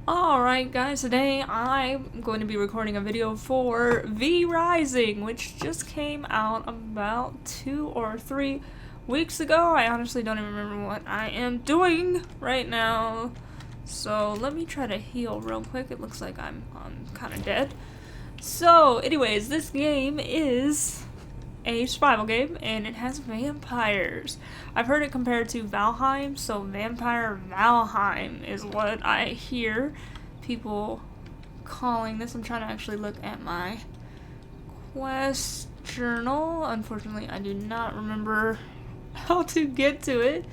Alright guys, today I'm going to be recording a video for V Rising, which just came out about 2 or 3 weeks ago. I honestly don't even remember what I am doing right now. So let me try to heal real quick. It looks like I'm kind of dead. So anyways, this game is a survival game and it has vampires. I've heard it compared to Valheim, so Vampire Valheim is what I hear people calling this. I'm trying to actually look at my quest journal. Unfortunately, I do not remember how to get to it.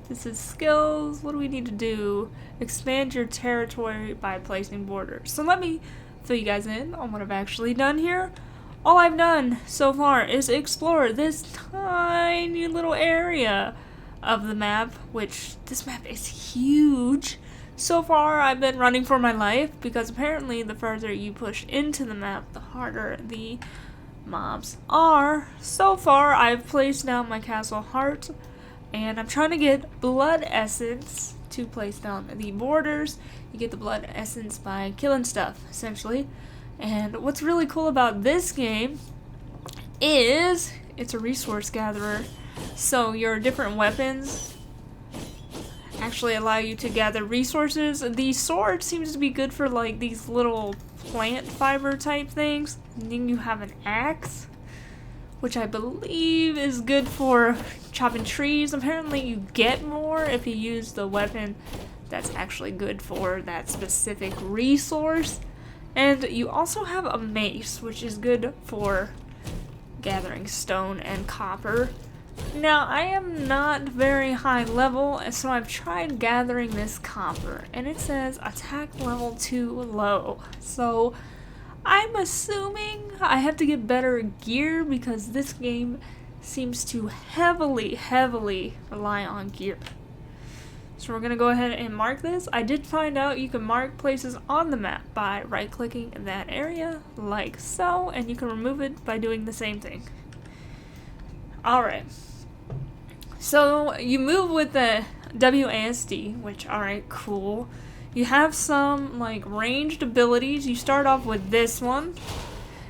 This is skills. What do we need to do? Expand your territory by placing borders. So let me fill you guys in on what I've actually done here. All I've done so far is explore this tiny little area of the map, which this map is huge. So far I've been running for my life because apparently the further you push into the map, the harder the mobs are. So far I've placed down my castle heart and I'm trying to get blood essence to place down the borders. You get the blood essence by killing stuff, essentially. And what's really cool about this game is it's a resource gatherer. So your different weapons actually allow you to gather resources. The sword seems to be good for like these little plant fiber type things. And then you have an axe, which I believe is good for chopping trees. Apparently you get more if you use the weapon that's actually good for that specific resource. And you also have a mace, which is good for gathering stone and copper. Now, I am not very high level, so I've tried gathering this copper, and it says attack level 2 low. So, I'm assuming I have to get better gear because this game seems to heavily rely on gear. So we're going to go ahead and mark this. I did find out you can mark places on the map by right-clicking that area, like so, and you can remove it by doing the same thing. Alright. So you move with the WASD, which, alright, cool. You have some, like, ranged abilities. You start off with this one,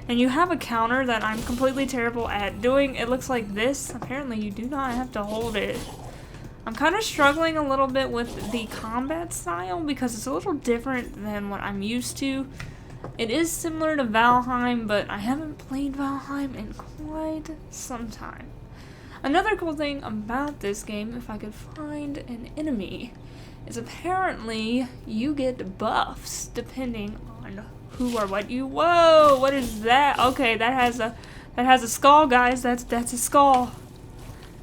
and you have a counter that I'm completely terrible at doing. It looks like this. Apparently you do not have to hold it. I'm kind of struggling a little bit with the combat style because it's a little different than what I'm used to. It is similar to Valheim, but I haven't played Valheim in quite some time. Another cool thing about this game, if I could find an enemy, is apparently you get buffs depending on who or what you— Whoa! What is that? Okay, that has a skull, guys. That's a skull.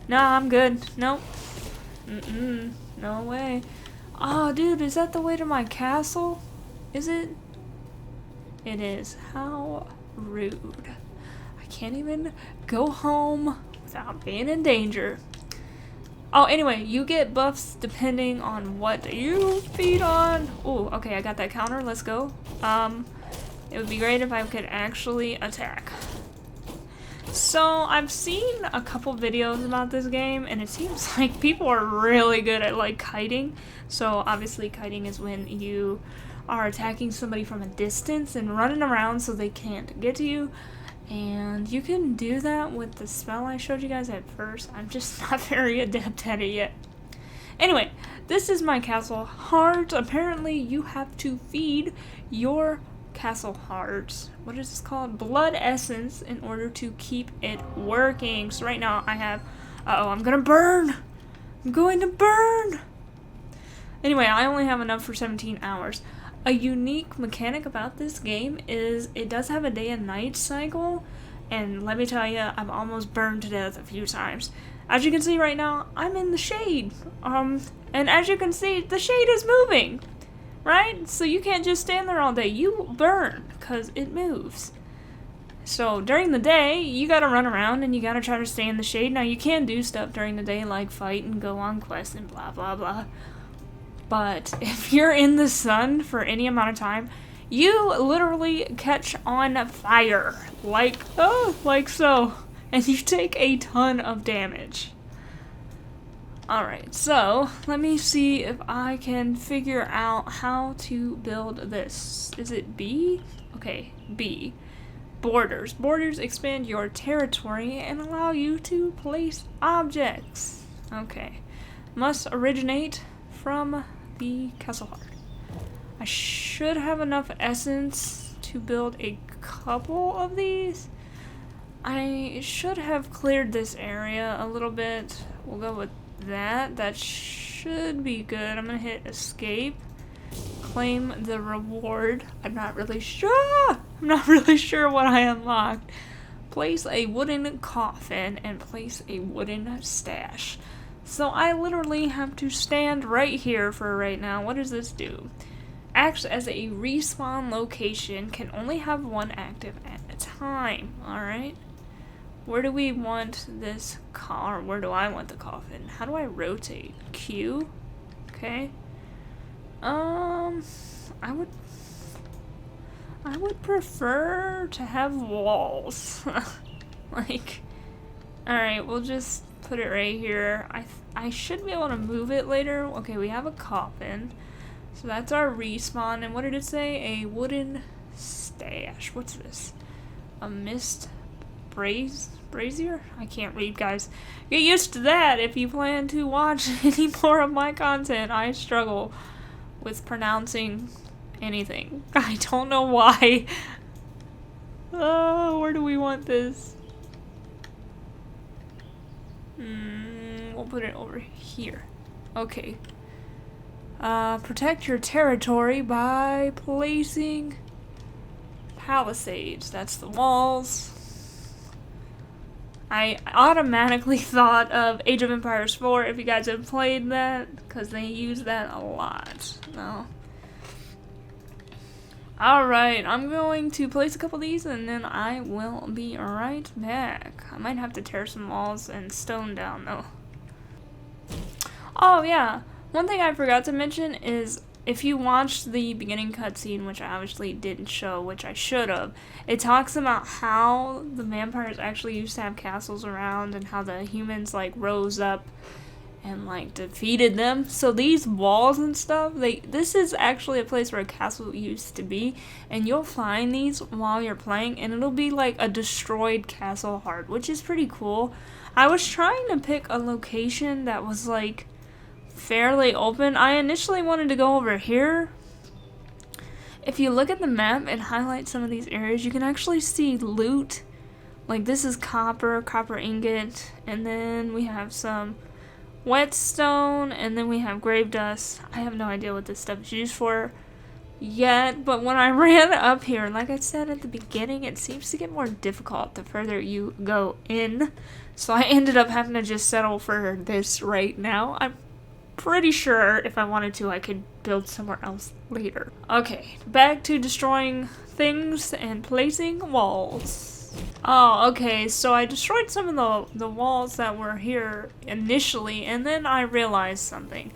Nah, I'm good. Nope. No way. Oh, dude, is that the way to my castle? Is it? It is. How rude. I can't even go home without being in danger. Oh, anyway, you get buffs depending on what you feed on. Oh, okay, I got that counter. Let's go. It would be great if I could actually attack. So, I've seen a couple videos about this game, and it seems like people are really good at, like, kiting. So, obviously, kiting is when you are attacking somebody from a distance and running around so they can't get to you. And you can do that with the spell I showed you guys at first. I'm just not very adept at it yet. Anyway, this is my castle heart. Apparently, you have to feed your castle hearts, what is this called? Blood essence, in order to keep it working. So right now I have, I'm gonna burn! I'm going to burn! Anyway, I only have enough for 17 hours. A unique mechanic about this game is it does have a day and night cycle, and let me tell you, I've almost burned to death a few times. As you can see right now, I'm in the shade. And as you can see, the shade is moving. Right? So you can't just stand there all day. You burn because it moves. So during the day, you gotta run around and you gotta try to stay in the shade. Now you can do stuff during the day like fight and go on quests and blah blah blah. But if you're in the sun for any amount of time, you literally catch on fire. Like so. And you take a ton of damage. Alright, so let me see if I can figure out how to build this. Is it B? Okay, B. Borders. Borders expand your territory and allow you to place objects. Okay. Must originate from the castle heart. I should have enough essence to build a couple of these. I should have cleared this area a little bit. We'll go with that. That should be good. I'm gonna hit escape. Claim the reward. I'm not really sure what I unlocked. Place a wooden coffin and place a wooden stash. So I literally have to stand right here for right now. What does this do? Acts as a respawn location. Can only have one active at a time. Alright. Where do we want this car? Where do I want the coffin? How do I rotate? Q? Okay. I would prefer to have walls. Like, alright, we'll just put it right here. I should be able to move it later. Okay, we have a coffin. So that's our respawn. And what did it say? A wooden stash. What's this? A mist brazier? I can't read, guys. Get used to that if you plan to watch any more of my content. I struggle with pronouncing anything. I don't know why. Oh, where do we want this? We'll put it over here. Okay. Protect your territory by placing palisades. That's the walls. I automatically thought of Age of Empires 4 if you guys have played that, because they use that a lot. No. Alright, I'm going to place a couple of these and then I will be right back. I might have to tear some walls and stone down though. Oh yeah, one thing I forgot to mention is if you watched the beginning cutscene, which I obviously didn't show, which I should have, it talks about how the vampires actually used to have castles around and how the humans like rose up and like defeated them. So these walls and stuff, this is actually a place where a castle used to be, and you'll find these while you're playing and it'll be like a destroyed castle heart, which is pretty cool. I was trying to pick a location that was like fairly open. I initially wanted to go over here. If you look at the map and highlight some of these areas, you can actually see loot. Like this is copper ingot, and then we have some whetstone, and then we have grave dust. I have no idea what this stuff is used for yet, but when I ran up here, like I said at the beginning, it seems to get more difficult the further you go in. So I ended up having to just settle for this right now. I'm pretty sure if I wanted to, I could build somewhere else later. Okay, back to destroying things and placing walls. Oh, okay, so I destroyed some of the walls that were here initially, and then I realized something.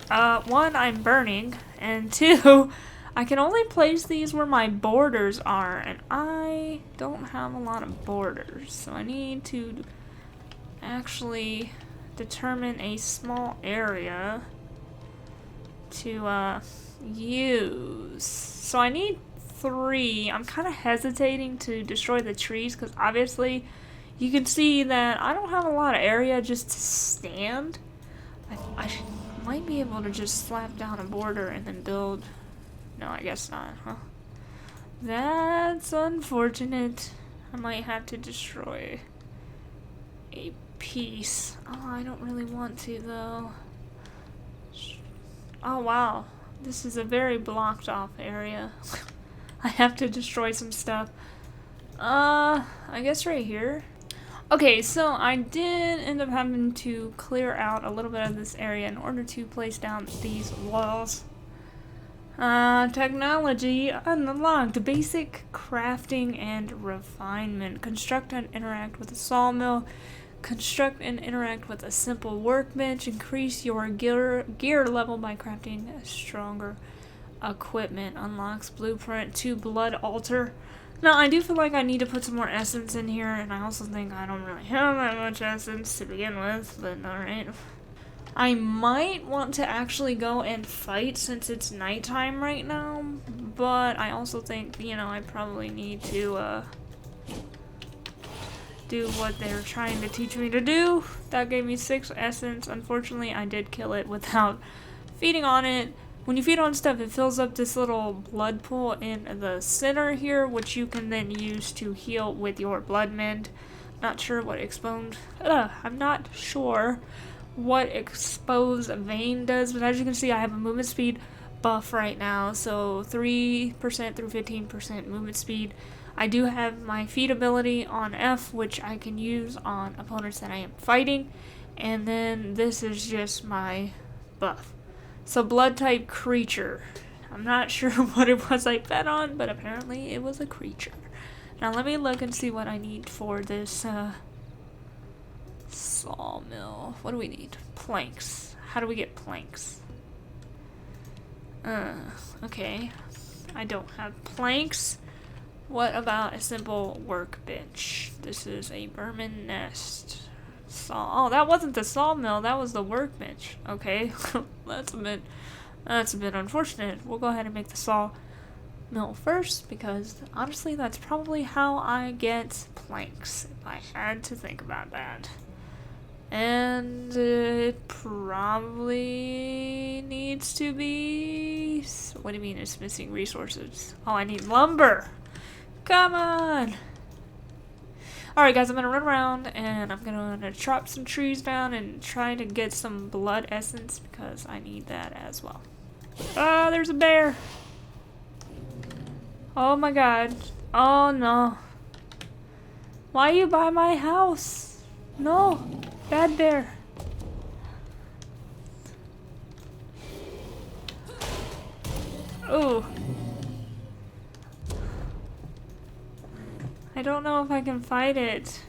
One, I'm burning, and two, I can only place these where my borders are, and I don't have a lot of borders, so I need to actually determine a small area to use. So I need 3. I'm kind of hesitating to destroy the trees because obviously you can see that I don't have a lot of area just to stand. I might be able to just slap down a border and then build. No, I guess not, huh? That's unfortunate. I might have to destroy a piece. Oh, I don't really want to though. Oh wow, this is a very blocked off area. I have to destroy some stuff. I guess right here. Okay, so I did end up having to clear out a little bit of this area in order to place down these walls. Technology unlocked. Basic crafting and refinement. Construct and interact with a sawmill. Construct and interact with a simple workbench. Increase your gear level by crafting stronger equipment. Unlocks blueprint to blood altar. Now, I do feel like I need to put some more essence in here, and I also think I don't really have that much essence to begin with, but alright. I might want to actually go and fight since it's nighttime right now, but I also think, you know, I probably need to do what they're trying to teach me to do. That gave me 6 essence. Unfortunately, I did kill it without feeding on it. When you feed on stuff, it fills up this little blood pool in the center here, which you can then use to heal with your blood mend. Not sure what I'm not sure what exposed vein does, but as you can see, I have a movement speed buff right now, so 3% through 15% movement speed. I do have my feed ability on F, which I can use on opponents that I am fighting, and then this is just my buff. So blood type creature. I'm not sure what it was I bet on, but apparently it was a creature. Now let me look and see what I need for this sawmill. What do we need? Planks. How do we get planks? Okay. I don't have planks. What about a simple workbench? This is a vermin nest. Oh, that wasn't the sawmill, that was the workbench. Okay. That's a bit unfortunate. We'll go ahead and make the sawmill first, because honestly that's probably how I get planks, if I had to think about that. And it probably needs to be... What do you mean it's missing resources? Oh, I need lumber! Come on! Alright guys, I'm gonna run around and I'm gonna chop some trees down and try to get some blood essence because I need that as well. Ah, there's a bear! Oh my god. Oh no. Why are you by my house? No! Bad bear. Oh. I don't know if I can fight it.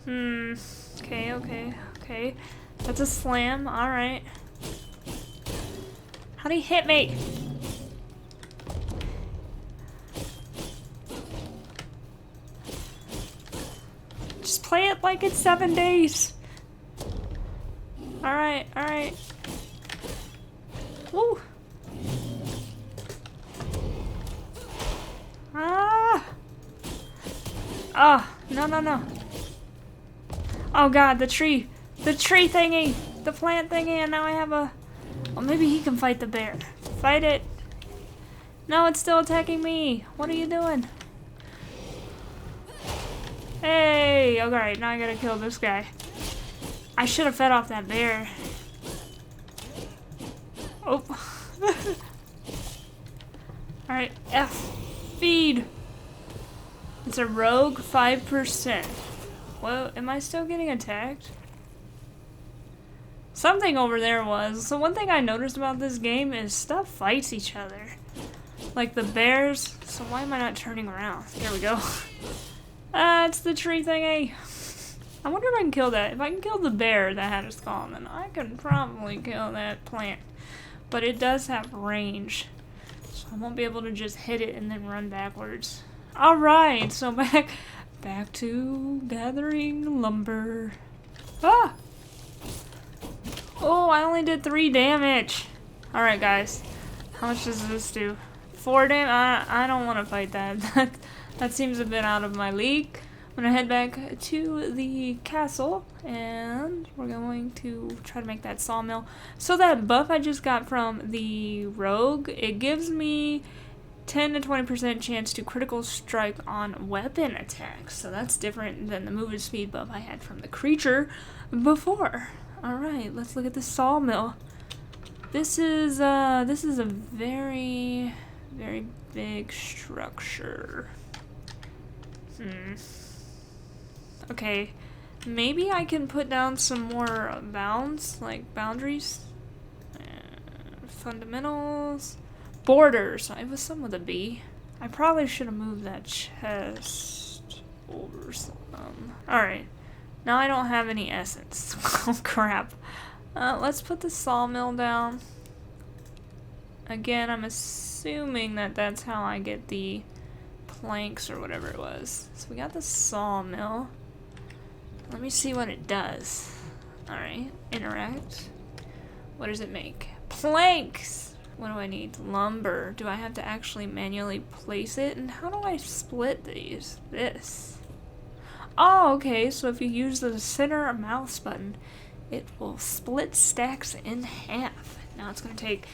Okay. That's a slam, alright. How'd he hit me? Just play it like it's 7 days. Alright. Woo! Ah! No. Oh god, the tree thingy! The plant thingy, and now I have a... Well, maybe he can fight the bear. Fight it! No, it's still attacking me! What are you doing? Hey! Alright, now I gotta kill this guy. I should have fed off that bear. Oh. Alright, F. Feed! It's a rogue 5%. Well, am I still getting attacked? Something over there was. So one thing I noticed about this game is stuff fights each other. Like the bears. So why am I not turning around? There we go. It's the tree thingy. I wonder if I can kill that. If I can kill the bear that had a skull, then I can probably kill that plant. But it does have range. So I won't be able to just hit it and then run backwards. Alright, so back to gathering lumber. Ah! Oh, I only did 3 damage. Alright, guys. How much does this do? 4 damage? I don't want to fight that. That seems a bit out of my league. I'm going to head back to the castle, and we're going to try to make that sawmill. So that buff I just got from the rogue, it gives me 10 to 20% chance to critical strike on weapon attacks. So that's different than the movement speed buff I had from the creature before. Alright, let's look at the sawmill. This is a very, very big structure. Okay, maybe I can put down some more bounds, like boundaries. Fundamentals. Borders. It was some with a B. I probably should have moved that chest over some. Alright. Now I don't have any essence. Oh crap. Let's put the sawmill down. Again, I'm assuming that that's how I get the planks or whatever it was. So we got the sawmill. Let me see what it does. Alright, interact. What does it make? Planks! What do I need? Lumber. Do I have to actually manually place it? And how do I split these? This. Oh, okay, so if you use the center mouse button, it will split stacks in half. Now it's going to take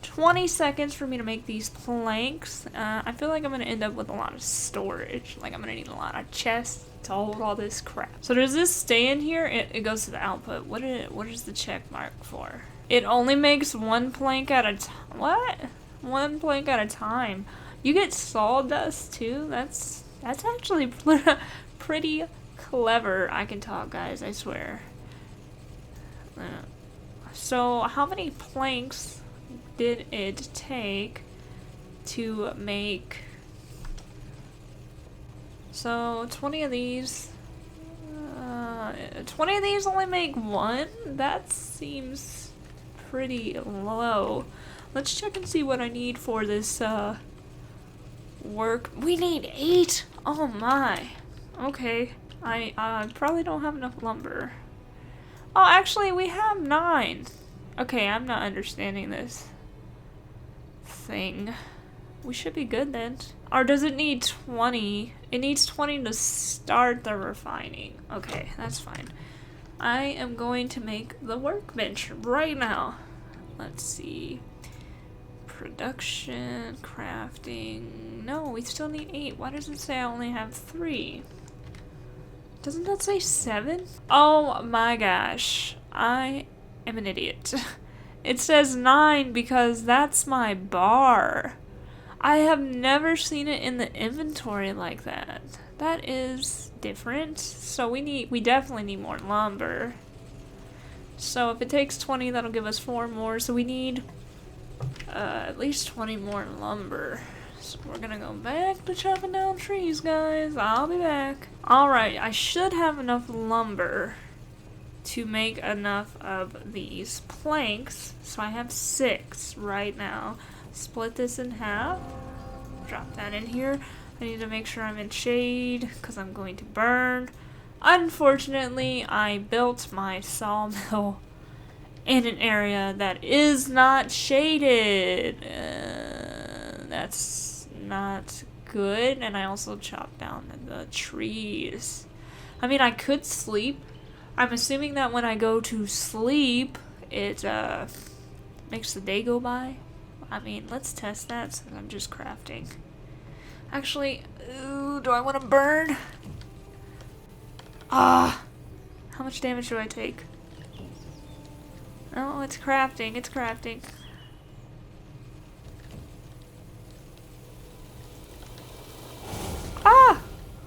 20 seconds for me to make these planks. I feel like I'm going to end up with a lot of storage. Like I'm going to need a lot of chests to hold all this crap. So does this stay in here? It goes to the output. What is the check mark for? It only makes one plank at a time. What? One plank at a time. You get sawdust too? That's actually pretty clever. I can talk, guys, I swear. So how many planks did it take to make? So 20 of these. 20 of these only make one? That seems pretty low. Let's check and see what I need for this work. We need 8! Oh my. Okay. I probably don't have enough lumber. Oh, actually, we have 9. Okay, I'm not understanding this thing. We should be good then. Or does it need 20? It needs 20 to start the refining. Okay, that's fine. I am going to make the workbench right now. Let's see. Production, crafting. No, we still need 8. Why does it say I only have 3? Doesn't that say 7? Oh my gosh. I am an idiot. It says 9 because that's my bar. I have never seen it in the inventory like that. That is different. So we definitely need more lumber. So if it takes 20, that'll give us 4 more. So we need at least 20 more lumber. So we're gonna go back to chopping down trees, guys. I'll be back. Alright, I should have enough lumber to make enough of these planks. So I have 6 right now. Split this in half. Drop that in here. I need to make sure I'm in shade because I'm going to burn. Unfortunately, I built my sawmill in an area that is not shaded. That's not good. And I also chopped down the trees. I mean, I could sleep. I'm assuming that when I go to sleep, it makes the day go by. I mean, let's test that since I'm just crafting. Actually, ooh, do I want to burn? Ah, how much damage do I take? Oh, it's crafting, it's crafting. Ah!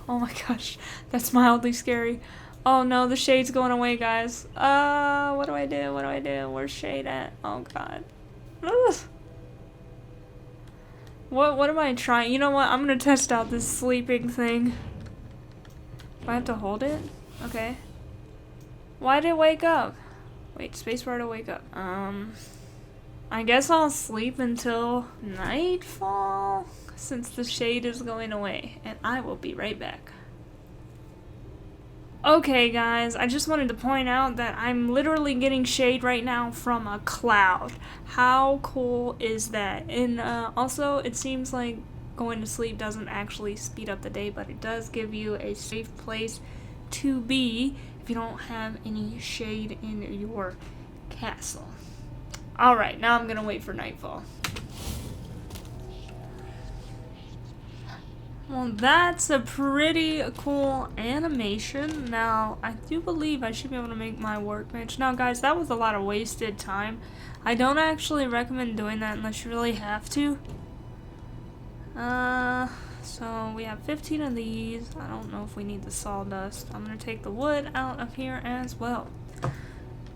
Oh my gosh, that's mildly scary. Oh no, the shade's going away, guys. What do I do? What do I do? Where's shade at? Oh god. Ugh. What am I trying? You know what? I'm gonna test out this sleeping thing. Do I have to hold it? Okay. Why did it wake up? Wait, spacebar to wake up. I guess I'll sleep until nightfall since the shade is going away, and I will be right back. Okay guys, I just wanted to point out that I'm literally getting shade right now from a cloud. How cool is that? And also, it seems like going to sleep doesn't actually speed up the day, but it does give you a safe place to be if you don't have any shade in your castle. Alright, now I'm gonna wait for nightfall. Well, that's a pretty cool animation. Now, I do believe I should be able to make my workbench. Now, guys, that was a lot of wasted time. I don't actually recommend doing that unless you really have to. So we have 15 of these. I don't know if we need the sawdust. I'm gonna take the wood out of here as well.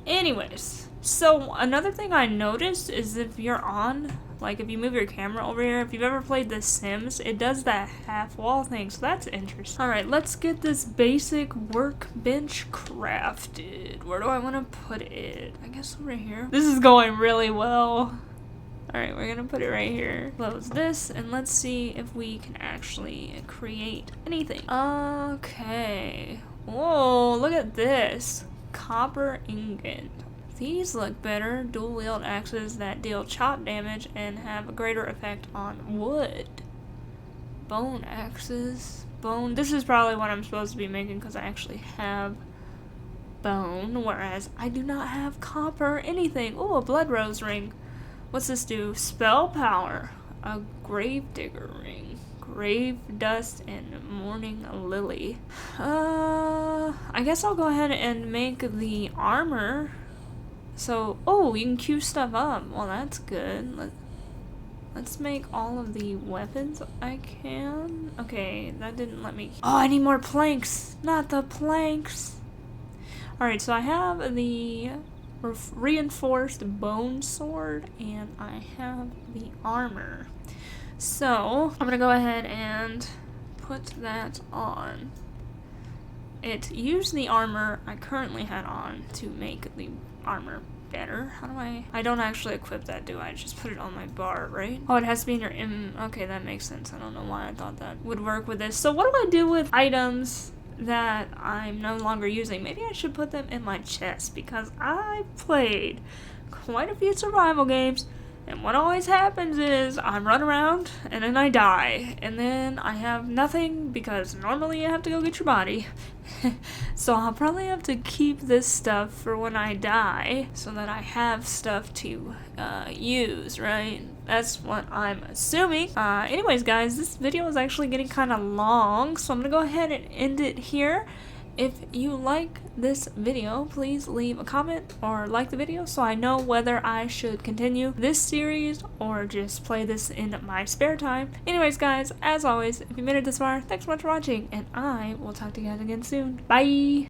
Anyways, so another thing I noticed is if you're on, like if you move your camera over here, if you've ever played The Sims, it does that half wall thing, so that's interesting. Alright, let's get this basic workbench crafted. Where do I want to put it? I guess over here. This is going really well. Alright, we're gonna put it right here. Close this, and let's see if we can actually create anything. Okay. Whoa, look at this. copper ingot. These look better. Dual wield axes that deal chop damage and have a greater effect on wood. Bone axes. Bone. This is probably what I'm supposed to be making because I actually have bone, whereas I do not have copper anything. Oh, a blood rose ring. What's this do? Spell power. A grave digger ring. Grave dust and morning lily. I guess I'll go ahead and make the armor. So, oh, you can queue stuff up. Well, that's good. Let's make all of the weapons I can. Okay, that didn't let me. Oh, I need more planks. Not the planks. Alright, so I have the reinforced bone sword and I have the armor. So, I'm gonna go ahead and put that on. It used the armor I currently had on to make the armor better. How do I don't actually equip that, do I? Just put it on my bar, right? Oh, it has to be in your okay, that makes sense. I don't know why I thought that would work with this. So what do I do with items that I'm no longer using? Maybe I should put them in my chest because I've played quite a few survival games and what always happens is I run around and then I die and then I have nothing because normally you have to go get your body. So I'll probably have to keep this stuff for when I die so that I have stuff to use, right? That's what I'm assuming. Anyways, guys, this video is actually getting kind of long, so I'm gonna go ahead and end it here. If you like this video, please leave a comment or like the video so I know whether I should continue this series or just play this in my spare time. Anyways, guys, as always, if you made it this far, thanks so much for watching, and I will talk to you guys again soon. Bye!